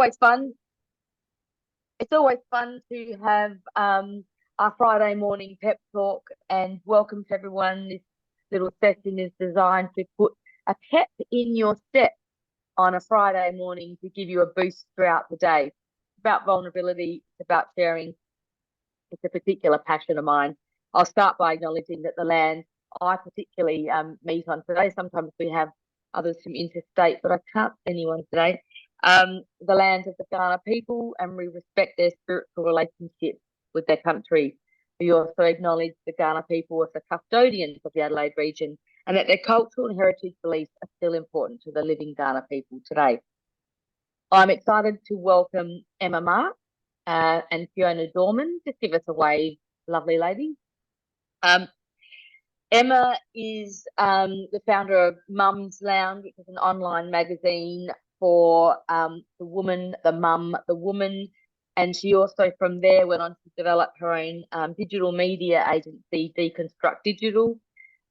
always fun. It's always fun to have our Friday morning pep talk, and welcome to everyone. This little session is designed to put a pep in your step on a Friday morning to give you a boost throughout the day. It's about vulnerability, it's about sharing. It's a particular passion of mine. I'll start by acknowledging that the land I particularly meet on today, sometimes we have others from interstate, but I can't see anyone today. The land of the Kaurna people, and we respect their spiritual relationship with their country. We also acknowledge the Kaurna people as the custodians of the Adelaide region, and that their cultural and heritage beliefs are still important to the living Kaurna people today. I'm excited to welcome Emma Mark and Fiona Dorman. Just give us a wave, lovely ladies. Emma is the founder of Mum's Lounge, which is an online magazine for the woman, the mum, the woman. And she also, from there, went on to develop her own digital media agency, Deconstruct Digital,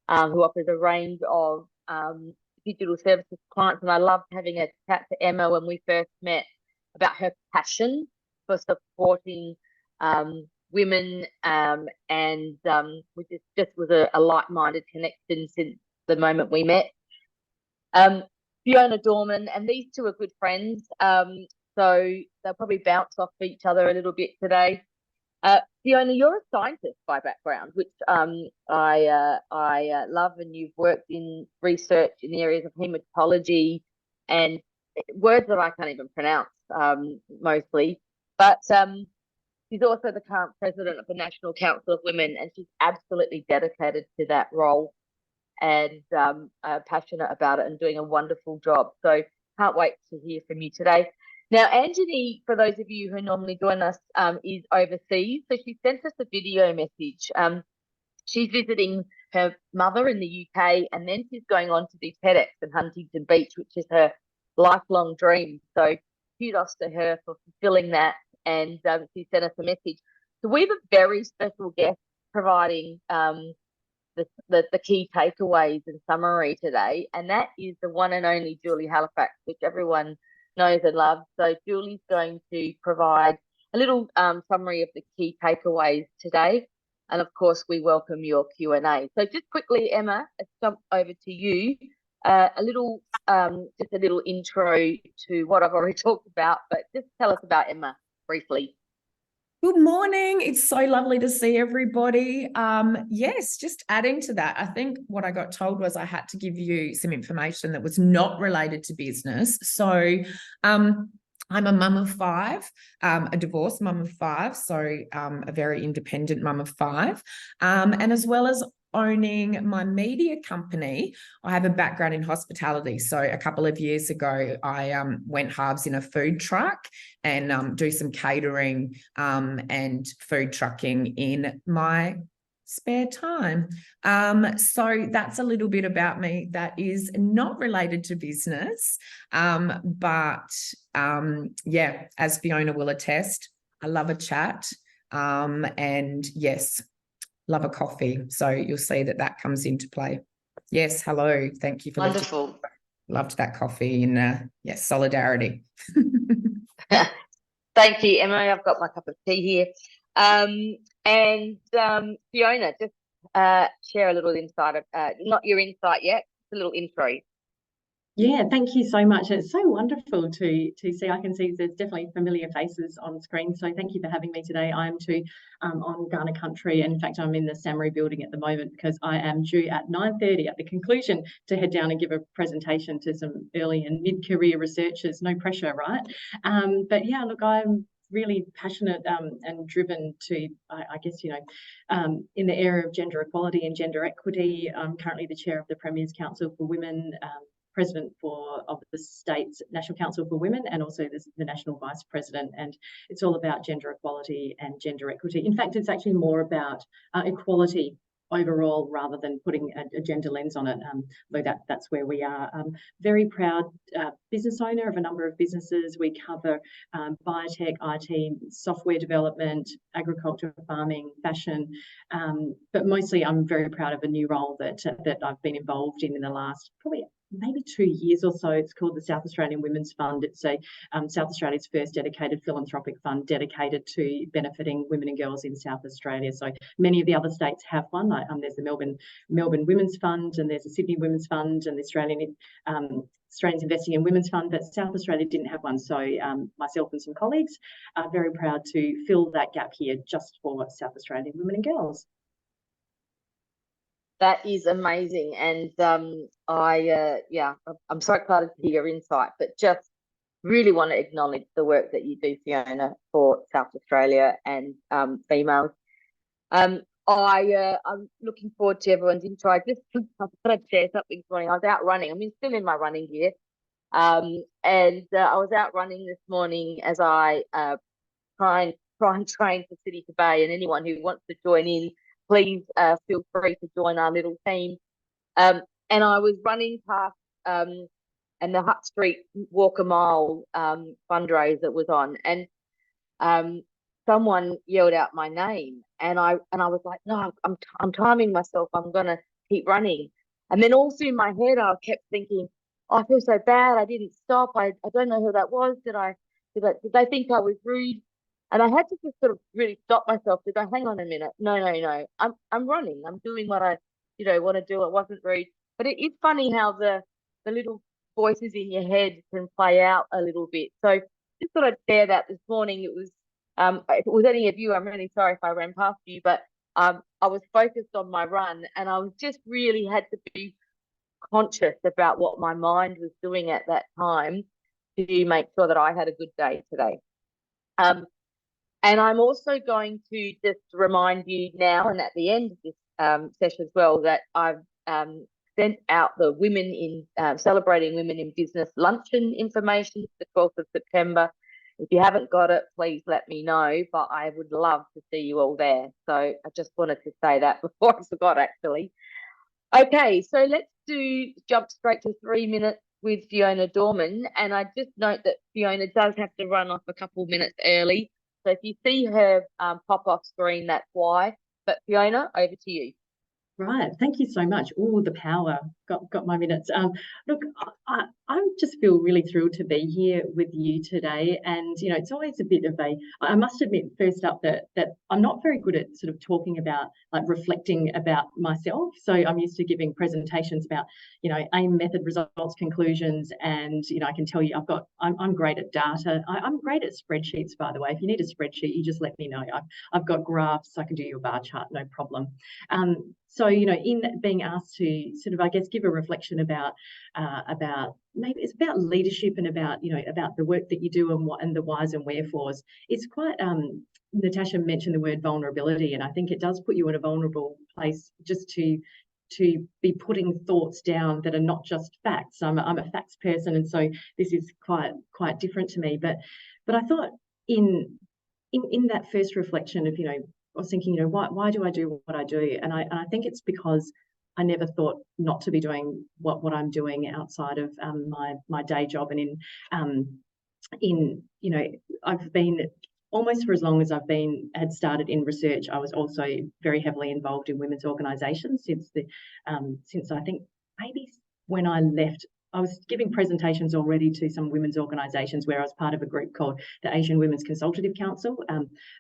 who offers a range of digital services to clients. And I loved having a chat to Emma when we first met about her passion for supporting women, and which just was a like-minded connection since the moment we met. Fiona Dorman, and these two are good friends, so they'll probably bounce off each other a little bit today. Fiona, you're a scientist by background, which I love, and you've worked in research in the areas of hematology and words that I can't even pronounce mostly, but she's also the current president of the National Council of Women, and she's absolutely dedicated to that role and passionate about it and doing a wonderful job. So can't wait to hear from you today. Now, Anjani, for those of you who normally join us, is overseas. So she sent us a video message. She's visiting her mother in the UK, and then she's going on to do TEDx in Huntington Beach, which is her lifelong dream. So kudos to her for fulfilling that. And she sent us a message. So we have a very special guest providing the key takeaways and summary today, and that is the one and only Julie Halifax, which everyone knows and loves. So Julie's going to provide a little summary of the key takeaways today, and of course we welcome your Q&A. So just quickly, Emma, let's jump over to you. Just a little intro to what I've already talked about, but just tell us about Emma briefly. Good morning. It's so lovely to see everybody. Yes, just adding to that, I think what I got told was I had to give you some information that was not related to business. So I'm a mum of five, a divorced mum of five, so a very independent mum of five, and as well as owning my media company, I have a background in hospitality. So a couple of years ago, I went halves in a food truck and do some catering and food trucking in my spare time. So that's a little bit about me that is not related to business. But yeah, as Fiona will attest, I love a chat. And yes, love a coffee. So you'll see that comes into play. Yes, hello. Thank you for wonderful. Loved that coffee and yes, solidarity. Thank you, Emma. I've got my cup of tea here. And Fiona, just share a little insight of not your insight yet, just a little intro. Yeah, thank you so much. It's so wonderful to see. I can see there's definitely familiar faces on screen. So thank you for having me today. I'm on Kaurna country. And in fact, I'm in the SAMRI building at the moment because I am due at 9:30 at the conclusion to head down and give a presentation to some early and mid-career researchers. No pressure, right? But yeah, look, I'm really passionate and driven to, I guess, in the area of gender equality and gender equity. I'm currently the chair of the Premier's Council for Women, president of the state's National Council for Women, and also the national vice president. And it's all about gender equality and gender equity. In fact, it's actually more about equality overall rather than putting a gender lens on it, though that's where we are. Very proud business owner of a number of businesses. We cover biotech, IT, software development, agriculture, farming, fashion, but mostly I'm very proud of a new role that I've been involved in the last probably maybe 2 years or so. It's called the South Australian Women's Fund. It's a South Australia's first dedicated philanthropic fund dedicated to benefiting women and girls in South Australia. So many of the other states have one. There's the Melbourne Women's Fund, and there's the Sydney Women's Fund, and the Australians Investing in Women's Fund, but South Australia didn't have one. So myself and some colleagues are very proud to fill that gap here just for South Australian women and girls. That is amazing, and I'm so excited to hear your insight, but just really want to acknowledge the work that you do, Fiona, for South Australia and females. I'm looking forward to everyone's intro. I just thought I'd share something this morning. I was out running. I'm still in my running gear, and I was out running this morning as I try and train for City to Bay, and anyone who wants to join in, please feel free to join our little team. And I was running past and the Hutt Street Walk a Mile fundraiser was on, and someone yelled out my name, and I was like, no, I'm timing myself. I'm gonna keep running. And then all through my head, I kept thinking, oh, I feel so bad. I didn't stop. I don't know who that was. Did they think I was rude? And I had to just sort of really stop myself to go, hang on a minute. No. I'm running. I'm doing what I, want to do. It wasn't rude. But it's funny how the little voices in your head can play out a little bit. So just thought I'd share that this morning. It was, if it was any of you, I'm really sorry if I ran past you, but I was focused on my run, and I was just really had to be conscious about what my mind was doing at that time to make sure that I had a good day today. And I'm also going to just remind you now, and at the end of this session as well, that I've sent out the Women in Celebrating Women in Business luncheon information for the 12th of September. If you haven't got it, please let me know, but I would love to see you all there. So I just wanted to say that before I forgot, actually. Okay, so let's jump straight to 3 minutes with Fiona Dorman. And I just note that Fiona does have to run off a couple minutes early. So if you see her pop off screen, that's why. But Fiona, over to you. Right, thank you so much. Oh, the power, got my minutes. Look, I just feel really thrilled to be here with you today. And, it's always a bit of I must admit first up that I'm not very good at sort of talking about, like reflecting about myself. So I'm used to giving presentations about, AIM method, results, conclusions. And, I can tell you I'm great at data. I'm great at spreadsheets, by the way. If you need a spreadsheet, you just let me know. I've got graphs, I can do you a bar chart, no problem. So, in being asked to sort of, I guess, give a reflection about maybe it's about leadership and about, about the work that you do and the whys and wherefores. It's quite, Natasha mentioned the word vulnerability, and I think it does put you in a vulnerable place just to be putting thoughts down that are not just facts. I'm a facts person, and so this is quite different to me. But I thought in that first reflection of, I was thinking, why do I do what I do? And I think it's because I never thought not to be doing what I'm doing outside of my day job. And I've been almost for as long as had started in research. I was also very heavily involved in women's organisations since I think maybe when I left. I was giving presentations already to some women's organisations where I was part of a group called the Asian Women's Consultative Council.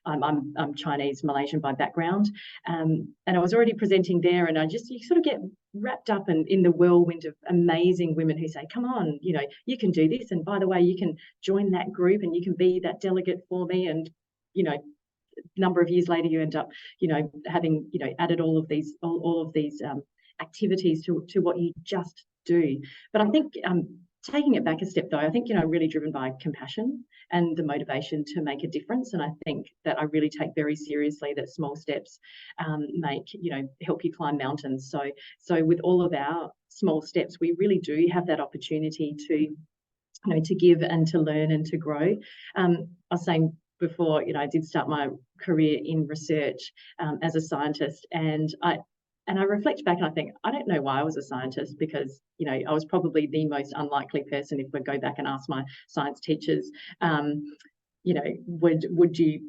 I'm Chinese Malaysian by background, and I was already presenting there. And you sort of get wrapped up in the whirlwind of amazing women who say, "Come on, you can do this, and by the way, you can join that group, and you can be that delegate for me." And a number of years later, you end up, having added all of these activities to what you just do. But I think taking it back a step, though, I think really driven by compassion and the motivation to make a difference. And I think that I really take very seriously that small steps help you climb mountains. So with all of our small steps, we really do have that opportunity to give and to learn and to grow. I was saying before, I did start my career in research as a scientist, and I reflect back and I think, I don't know why I was a scientist, because, I was probably the most unlikely person if we go back and ask my science teachers. would you,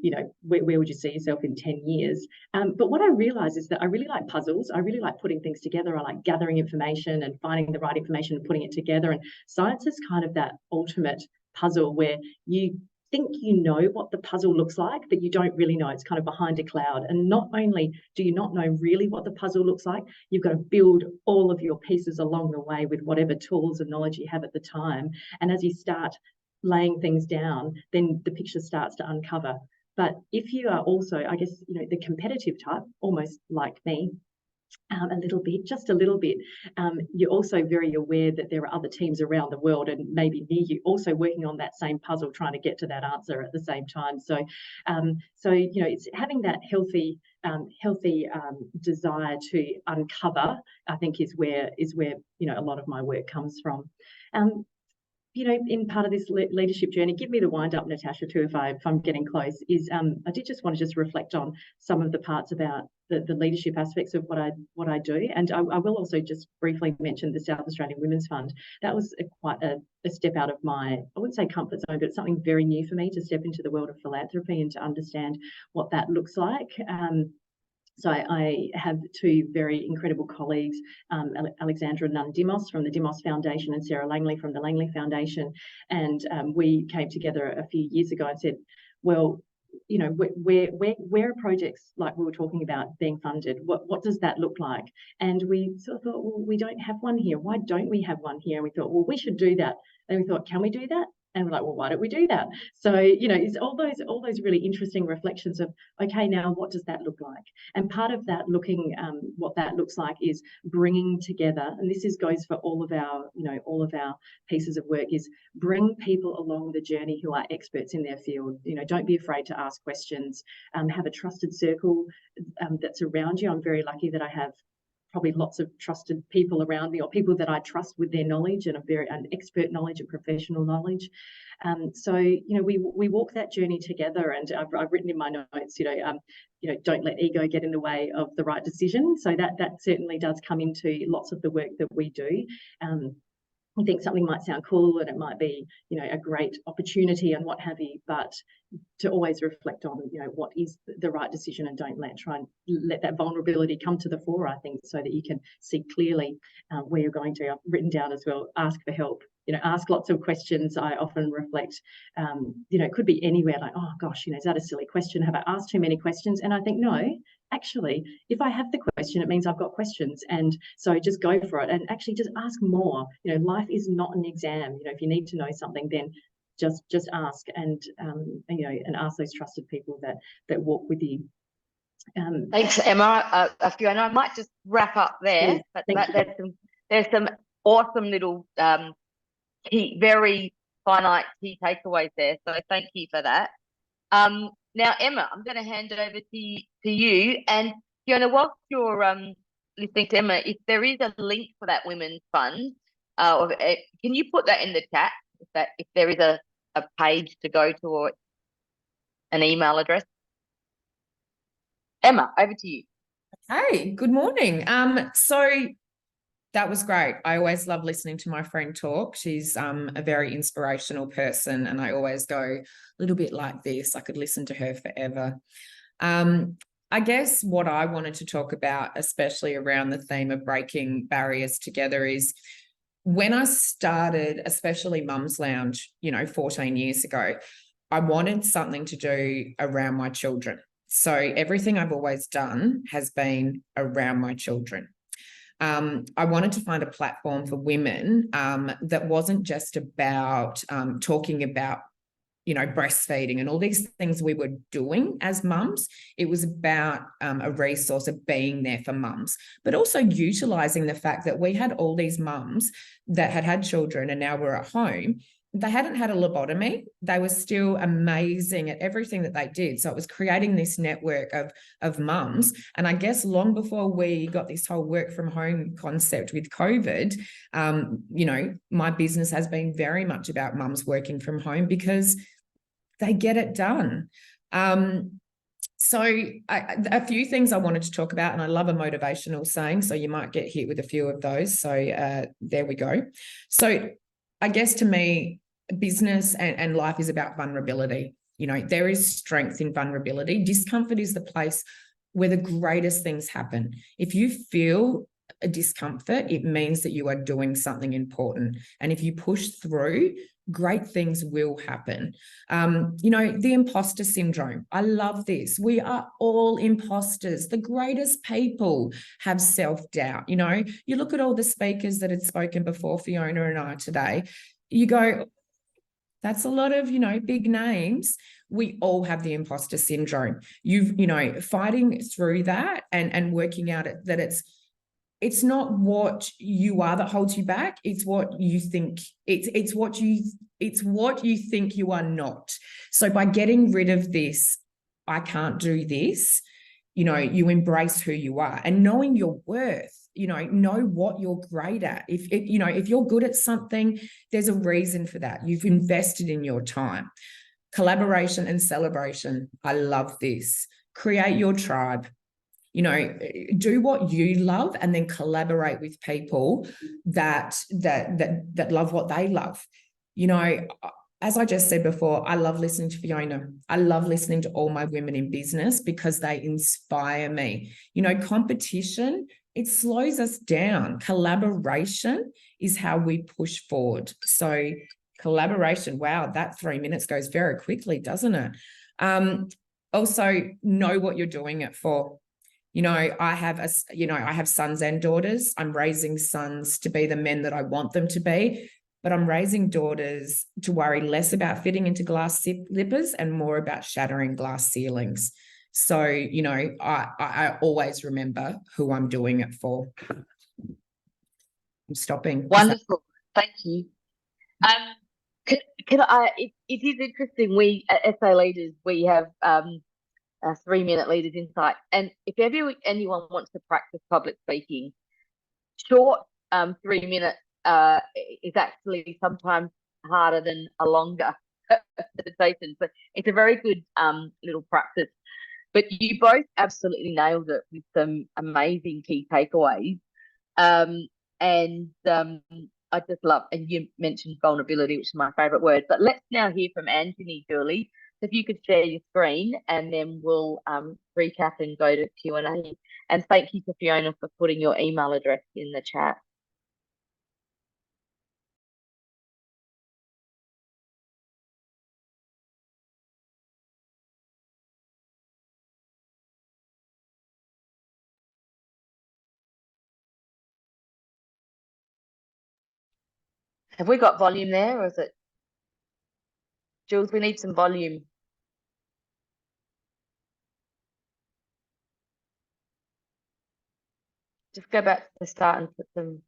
where would you see yourself in 10 years? But what I realized is that I really like puzzles. I really like putting things together. I like gathering information and finding the right information and putting it together. And science is kind of that ultimate puzzle where you think you know what the puzzle looks like, but you don't really know. It's kind of behind a cloud. And not only do you not know really what the puzzle looks like, you've got to build all of your pieces along the way with whatever tools and knowledge you have at the time. And as you start laying things down, then the picture starts to uncover. But if you are also, I guess, the competitive type, almost like me, just a little bit, you're also very aware that there are other teams around the world and maybe near you also working on that same puzzle, trying to get to that answer at the same time. So it's having that healthy desire to uncover, I think, is where a lot of my work comes from. In part of this leadership journey, give me the wind up, Natasha, too, if I'm getting close, is I did just want to reflect on some of the parts about the leadership aspects of what I do. And I will also just briefly mention the South Australian Women's Fund. That was quite a step out of my, I wouldn't say comfort zone, but it's something very new for me to step into the world of philanthropy and to understand what that looks like. So I have two very incredible colleagues, Alexandra Nunn Dimos from the Dimos Foundation and Sarah Langley from the Langley Foundation. And we came together a few years ago and said, well, where are projects like we were talking about being funded? What does that look like? And we sort of thought, well, we don't have one here. Why don't we have one here? And we thought, well, we should do that. And we thought, can we do that? And we're like, well, why don't we do that? So, it's all those really interesting reflections of, okay, now what does that look like? And part of that what that looks like is bringing together, and this goes for all of our pieces of work, is bring people along the journey who are experts in their field. Don't be afraid to ask questions, have a trusted circle that's around you. I'm very lucky that I have probably lots of trusted people around me, or people that I trust with their knowledge and an expert knowledge and professional knowledge. So we walk that journey together, and I've written in my notes, don't let ego get in the way of the right decision. So that certainly does come into lots of the work that we do. I think something might sound cool and it might be, a great opportunity and what have you, but to always reflect on, what is the right decision, and don't try and let that vulnerability come to the fore, I think, so that you can see clearly where you're going to. I've written down as well, ask for help, ask lots of questions. I often reflect, it could be anywhere, like, oh gosh, is that a silly question? Have I asked too many questions? And I think, no, actually, if I have the question, it means I've got questions. And so just go for it and actually just ask more. Life is not an exam. If you need to know something, then just ask, and ask those trusted people that walk with you. Thanks, Emma. Fiona, I might just wrap up there. Yes, there's some awesome little very finite key takeaways there. So thank you for that. Now, Emma, I'm going to hand it over to you. And Fiona, whilst you're listening to Emma, if there is a link for that Women's Fund, can you put that in the chat? If there is a page to go to or an email address? Emma, over to you. Hey, good morning. So that was great. I always love listening to my friend talk. She's a very inspirational person, and I always go a little bit like this. I could listen to her forever. I guess what I wanted to talk about, especially around the theme of breaking barriers together, is when I started, especially Mum's Lounge, 14 years ago, I wanted something to do around my children. So everything I've always done has been around my children. I wanted to find a platform for women that wasn't just about talking about, breastfeeding and all these things we were doing as mums. It was about a resource of being there for mums, but also utilising the fact that we had all these mums that had children and now were at home. They hadn't had a lobotomy. They were still amazing at everything that they did. So it was creating this network of mums. And I guess long before we got this whole work from home concept with COVID, my business has been very much about mums working from home because they get it done. So a few things I wanted to talk about, and I love a motivational saying, so you might get hit with a few of those. So there we go. So I guess to me, business and life is about vulnerability. You know, there is strength in vulnerability. Discomfort is the place where the greatest things happen. If you feel a discomfort, it means that you are doing something important. And if you push through, great things will happen. You know, the imposter syndrome. I love this. We are all imposters. The greatest people have self-doubt. You know, you look at all the speakers that had spoken before Fiona and I today, you go, that's a lot of, you know, big names. We all have the imposter syndrome. You know, fighting through that and working out that it's not what you are that holds you back. It's what you think. It's what you think you are not. So by getting rid of this, I can't do this, you know, you embrace who you are and knowing your worth. You know what you're great at. If you're good at something, there's a reason for that. You've invested in your time. Collaboration and celebration. I love this. Create your tribe. You know, do what you love and then collaborate with people that love what they love. You know, as I just said before, I love listening to Fiona. I love listening to all my women in business because they inspire me. You know, competition, it slows us down. Collaboration is how we push forward. So collaboration, wow, that 3 minutes goes very quickly, doesn't it? Also, know what you're doing it for. You know, I have sons and daughters. I'm raising sons to be the men that I want them to be, but I'm raising daughters to worry less about fitting into glass slippers and more about shattering glass ceilings. So, you know, I always remember who I'm doing it for. I'm stopping. Wonderful. Thank you. Can I, it is interesting. We, as SA leaders, we have, a 3-minute leaders insight. And if anyone wants to practice public speaking, short 3 minutes is actually sometimes harder than a longer presentation. So it's a very good little practice. But you both absolutely nailed it with some amazing key takeaways. I just love, and you mentioned vulnerability, which is my favourite word. But let's now hear from Anthony Dooley. So if you could share your screen, and then we'll recap and go to Q&A. And thank you to Fiona for putting your email address in the chat. Have we got volume there, or is it? Jules, we need some volume. Just go back to the start and put some.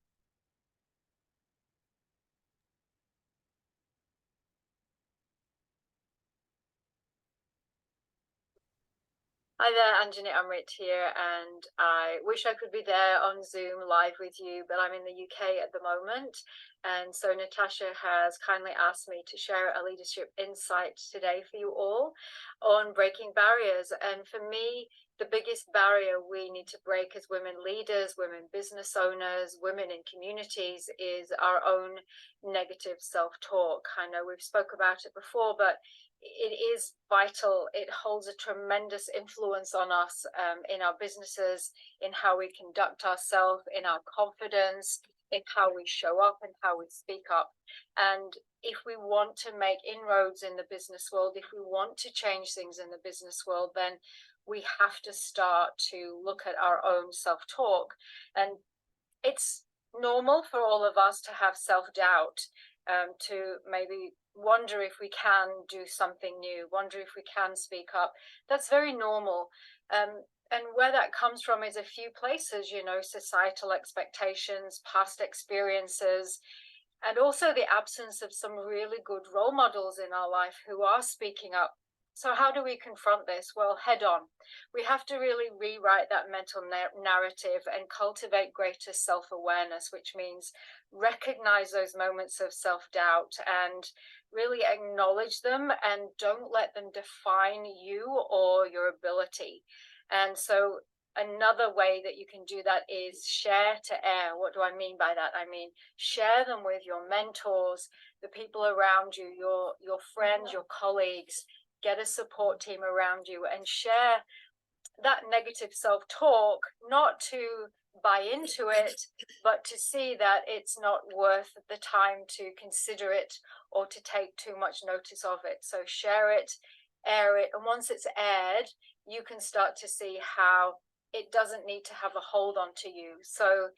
Hi there, Anjanette Amrit here, and I wish I could be there on Zoom live with you, but I'm in the UK at the moment. And so Natasha has kindly asked me to share a leadership insight today for you all on breaking barriers. And for me, the biggest barrier we need to break as women leaders, women business owners, women in communities is our own negative self-talk. I know we've spoke about it before, but it is vital. It holds a tremendous influence on us in our businesses, in how we conduct ourselves, in our confidence, in how we show up and how we speak up. And if we want to make inroads in the business world, if we want to change things in the business world, then we have to start to look at our own self-talk. And it's normal for all of us to have self-doubt, to maybe wonder if we can do something new, wonder if we can speak up. That's very normal. And where that comes from is a few places, you know, societal expectations, past experiences, and also the absence of some really good role models in our life who are speaking up. So how do we confront this? Well, head on. We have to really rewrite that mental narrative and cultivate greater self-awareness, which means recognize those moments of self-doubt and really acknowledge them and don't let them define you or your ability. And so another way that you can do that is share to air. What do I mean by that? I mean, share them with your mentors, the people around you, your friends, your colleagues. get a support team around you, and share that negative self-talk, not to buy into it, but to see that it's not worth the time to consider it or to take too much notice of it. So share it, air it, and once it's aired, you can start to see how it doesn't need to have a hold onto you. So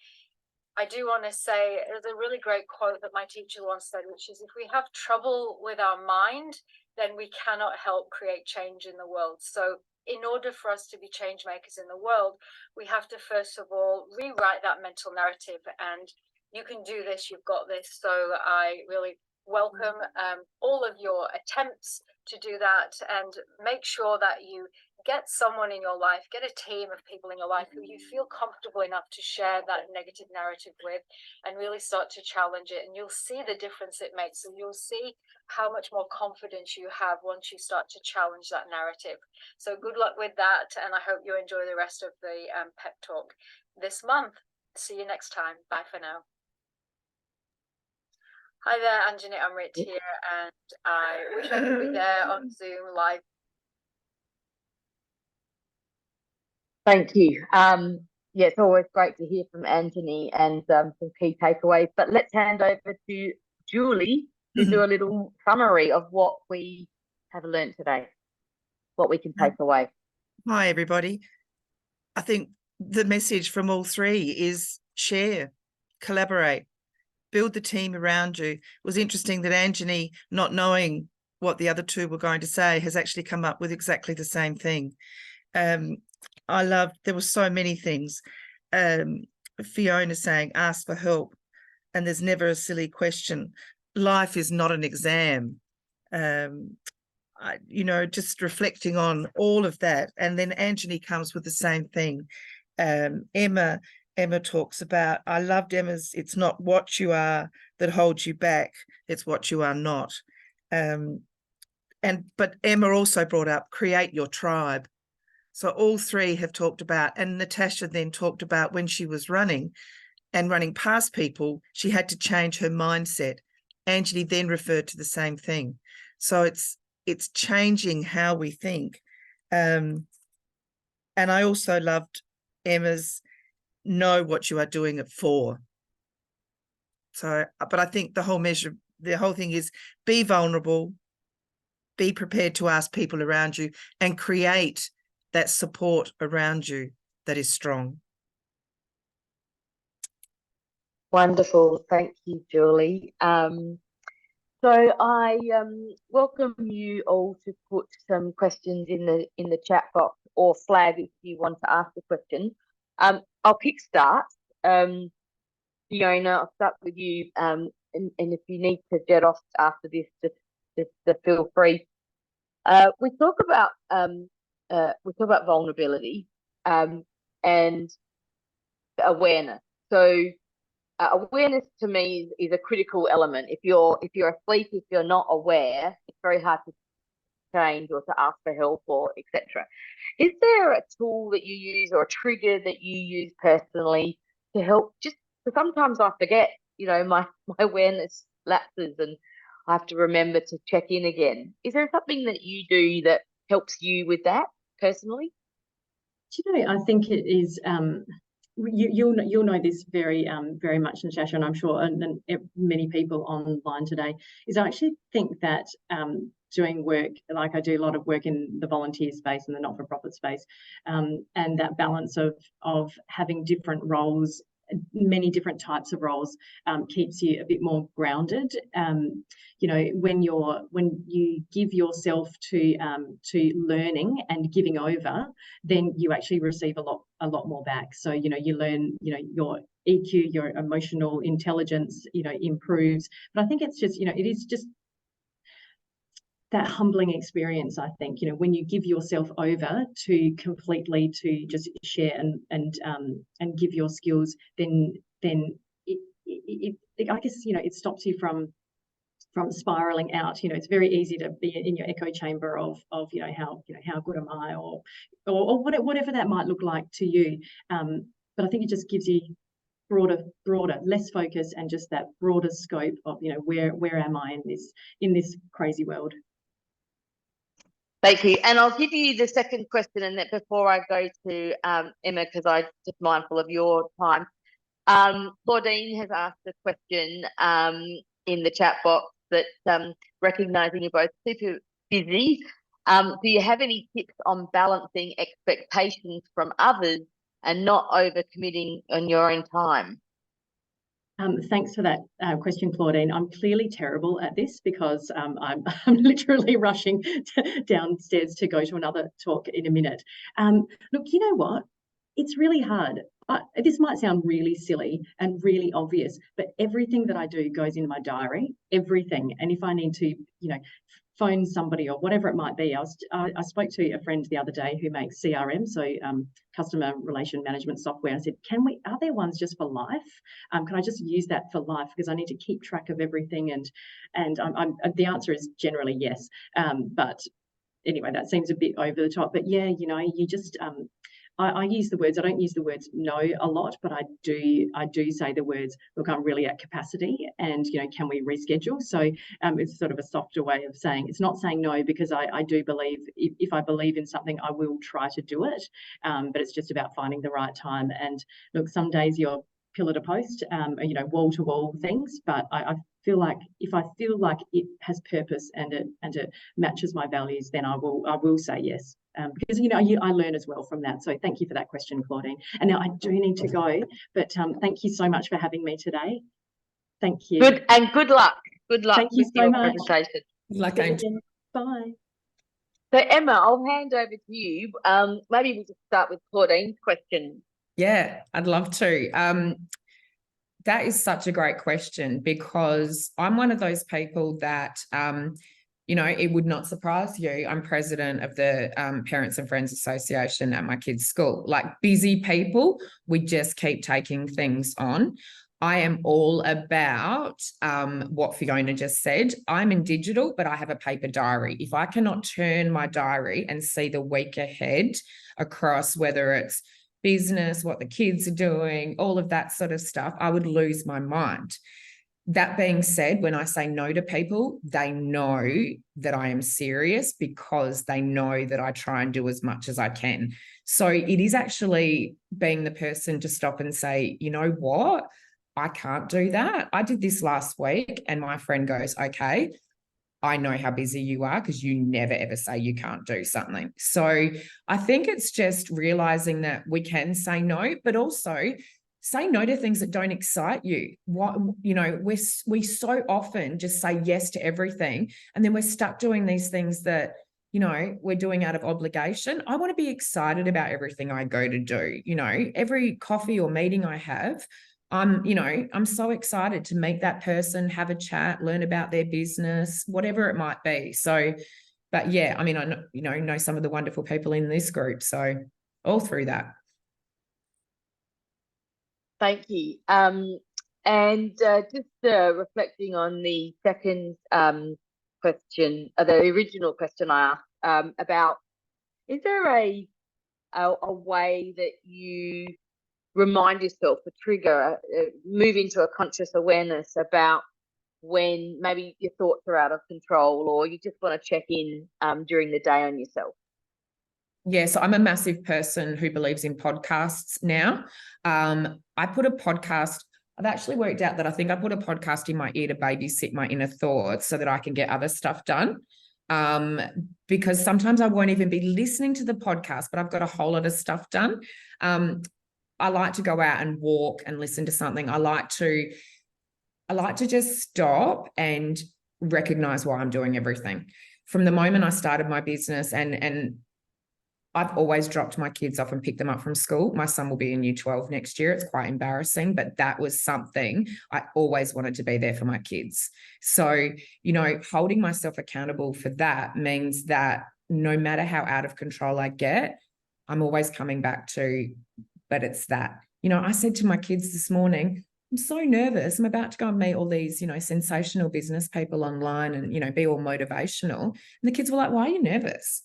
I do want to say, there's a really great quote that my teacher once said, which is, if we have trouble with our mind, then we cannot help create change in the world. So in order for us to be change makers in the world, we have to first of all rewrite that mental narrative, and you can do this, you've got this. So I really welcome all of your attempts to do that, and make sure that you get someone in your life, get a team of people in your life who you feel comfortable enough to share that negative narrative with, and really start to challenge it. And you'll see the difference it makes, and you'll see how much more confidence you have once you start to challenge that narrative. So good luck with that, and I hope you enjoy the rest of the pep talk this month. See you next time. Bye for now. Hi there, Anjani Amrit here, and I wish I could be there on Zoom live. Thank you. Yeah, it's always great to hear from Anjani and some key takeaways. But let's hand over to Julie to do a little summary of what we have learned today, what we can take away. Hi, everybody. I think the message from all three is share, collaborate, build the team around you. It was interesting that Anjani, not knowing what the other two were going to say, has actually come up with exactly the same thing. I loved, there were so many things. Fiona saying, ask for help, and there's never a silly question. Life is not an exam. You know, just reflecting on all of that. And then Anjani comes with the same thing. Emma talks about, I loved Emma's, it's not what you are that holds you back, it's what you are not. But Emma also brought up, create your tribe. So all three have talked about, and Natasha then talked about when she was running and running past people, she had to change her mindset. Anjani then referred to the same thing. So it's changing how we think. And I also loved Emma's know what you are doing it for. So, but I think the whole thing is be vulnerable, be prepared to ask people around you, and create that support around you that is strong. Wonderful. Thank you, Julie. So I welcome you all to put some questions in the chat box, or flag if you want to ask a question. I'll kickstart. Fiona, I'll start with you. And if you need to jet off after this, just feel free. We talk about vulnerability and awareness. So awareness to me is a critical element. If you're asleep, if you're not aware, it's very hard to change or to ask for help or etc. Is there a tool that you use or a trigger that you use personally to help? Just sometimes I forget, you know, my awareness lapses and I have to remember to check in again. Is there something that you do that helps you with that personally? Do you know, I think it is, you'll know this very much, Natasha, and I'm sure and many people online today, is I actually think that doing work, like I do a lot of work in the volunteer space and the not-for-profit space, and that balance of having different roles, many different types of roles, keeps you a bit more grounded. You know, when you give yourself to learning and giving over, then you actually receive a lot more back. So, you know, you learn, you know, your EQ, your emotional intelligence, you know, improves. But I think it's just, you know, it is just that humbling experience. I think, you know, when you give yourself over to completely to just share and give your skills, then it I guess, you know, it stops you from spiraling out. You know, it's very easy to be in your echo chamber of you know, how good am I, or whatever that might look like to you. But I think it just gives you broader, less focus, and just that broader scope of, you know, where am I in this crazy world. Thank you. And I'll give you the second question, and that before I go to Emma, because I'm just mindful of your time. Claudine has asked a question in the chat box that recognising you're both super busy, do you have any tips on balancing expectations from others and not overcommitting on your own time? Thanks for that question, Claudine. I'm clearly terrible at this because I'm literally rushing downstairs to go to another talk in a minute. Look, you know what? It's really hard. This might sound really silly and really obvious, but everything that I do goes in my diary, everything. And if I need to, phone somebody or whatever it might be. I spoke to a friend the other day who makes CRM, so customer relation management software. I said, are there ones just for life? Can I just use that for life? Because I need to keep track of everything. And the answer is generally yes. But anyway, that seems a bit over the top. But yeah, you just I use the words, I don't use the words no a lot, but I do say the words, look, I'm really at capacity and, can we reschedule? So it's sort of a softer way of saying, it's not saying no, because I do believe, if I believe in something, I will try to do it. But it's just about finding the right time. And look, some days you're pillar to post, wall to wall things, but I feel like if I feel like it has purpose and it matches my values, then I will say yes. Because I learn as well from that. So thank you for that question, Claudine. And now I do need to go, but thank you so much for having me today. Thank you. Good luck. Good luck. Thank you so much. Presentation. Good luck, Angel. Bye. So Emma, I'll hand over to you. Maybe we'll just start with Claudine's question. Yeah, I'd love to. That is such a great question, because I'm one of those people that it would not surprise you. I'm president of the Parents and Friends Association at my kids' school. Like, busy people, we just keep taking things on. I am all about what Fiona just said. I'm in digital, but I have a paper diary. If I cannot turn my diary and see the week ahead across whether it's business, what the kids are doing, all of that sort of stuff, I would lose my mind. That being said, when I say no to people, they know that I am serious, because they know that I try and do as much as I can. So it is actually being the person to stop and say, you know what, I can't do that. I did this last week, and my friend goes, okay, I know how busy you are, because you never ever say you can't do something. So I think it's just realizing that we can say no, but also say no to things that don't excite you. We so often just say yes to everything, and then we're stuck doing these things that, we're doing out of obligation. I want to be excited about everything I go to do. Every coffee or meeting I have, I'm so excited to meet that person, have a chat, learn about their business, whatever it might be. So, but yeah, I mean, I know some of the wonderful people in this group. So all through that. Thank you. And just reflecting on the second question, the original question I asked about, is there a way that you remind yourself, a trigger, move into a conscious awareness about when maybe your thoughts are out of control, or you just want to check in during the day on yourself? Yeah, so I'm a massive person who believes in podcasts now. I put a podcast, I've actually worked out that I think I put a podcast in my ear to babysit my inner thoughts so that I can get other stuff done. Because sometimes I won't even be listening to the podcast, but I've got a whole lot of stuff done. I like to go out and walk and listen to something. I like to just stop and recognize why I'm doing everything. From the moment I started my business, and I've always dropped my kids off and picked them up from school. My son will be in year 12 next year. It's quite embarrassing, but that was something I always wanted to be there for my kids. So, holding myself accountable for that means that no matter how out of control I get, I'm always coming back to, but it's that. I said to my kids this morning, I'm so nervous. I'm about to go and meet all these, sensational business people online and, be all motivational. And the kids were like, why are you nervous?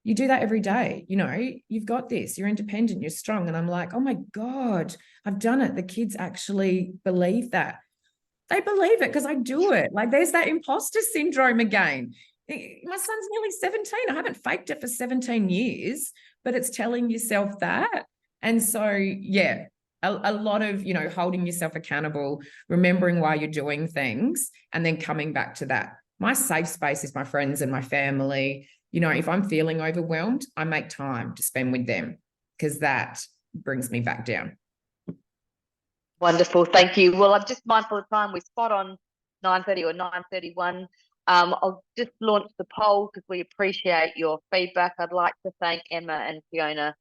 You do that every day. You've got this, you're independent, you're strong. And I'm like, oh my God, I've done it. The kids actually believe that. They believe it because I do it. Like, there's that imposter syndrome again. My son's nearly 17. I haven't faked it for 17 years, but it's telling yourself that. And so, yeah, a lot of, you know, holding yourself accountable, remembering why you're doing things, and then coming back to that. My safe space is my friends and my family. You know, if I'm feeling overwhelmed, I make time to spend with them because that brings me back down. Wonderful, thank you. Well, I'm just mindful of time. We're spot on 9:30 or 9:31. I'll just launch the poll because we appreciate your feedback. I'd like to thank Emma and Fiona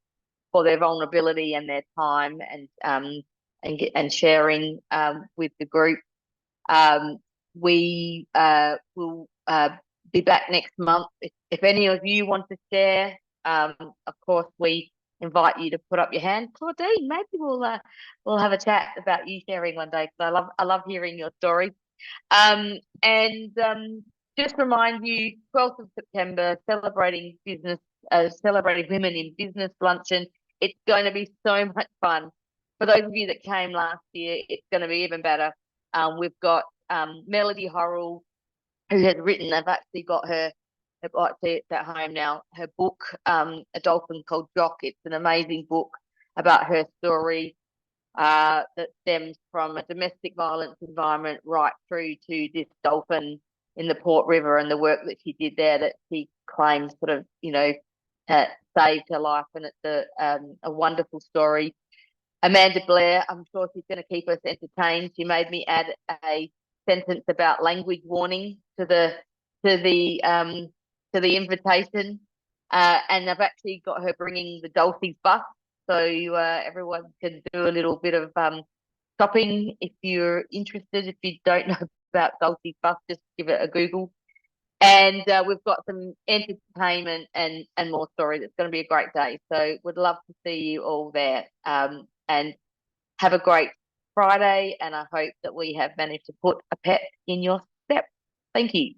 for their vulnerability and their time and sharing with the group. We will be back next month. If any of you want to share, of course, we invite you to put up your hand. Claudine, maybe we'll have a chat about you sharing one day, because I love hearing your story. Just remind you, 12th of September, celebrating women in business luncheon. It's going to be so much fun. For those of you that came last year, it's going to be even better. We've got Melody Horrell, who has written, I've actually got her, it's at home now, her book, A Dolphin Called Jock. It's an amazing book about her story that stems from a domestic violence environment right through to this dolphin in the Port River and the work that she did there, that she claims sort of, you know, saved her life. And it's a wonderful story. Amanda Blair, I'm sure she's going to keep us entertained. She made me add a sentence about language warning to the invitation, and I've actually got her bringing the Dulcie's bus, so everyone can do a little bit of shopping if you're interested. If you don't know about Dulcie's bus, just give it a Google. And we've got some entertainment and more stories. It's going to be a great day. So would love to see you all there. And have a great Friday. And I hope that we have managed to put a pep in your step. Thank you.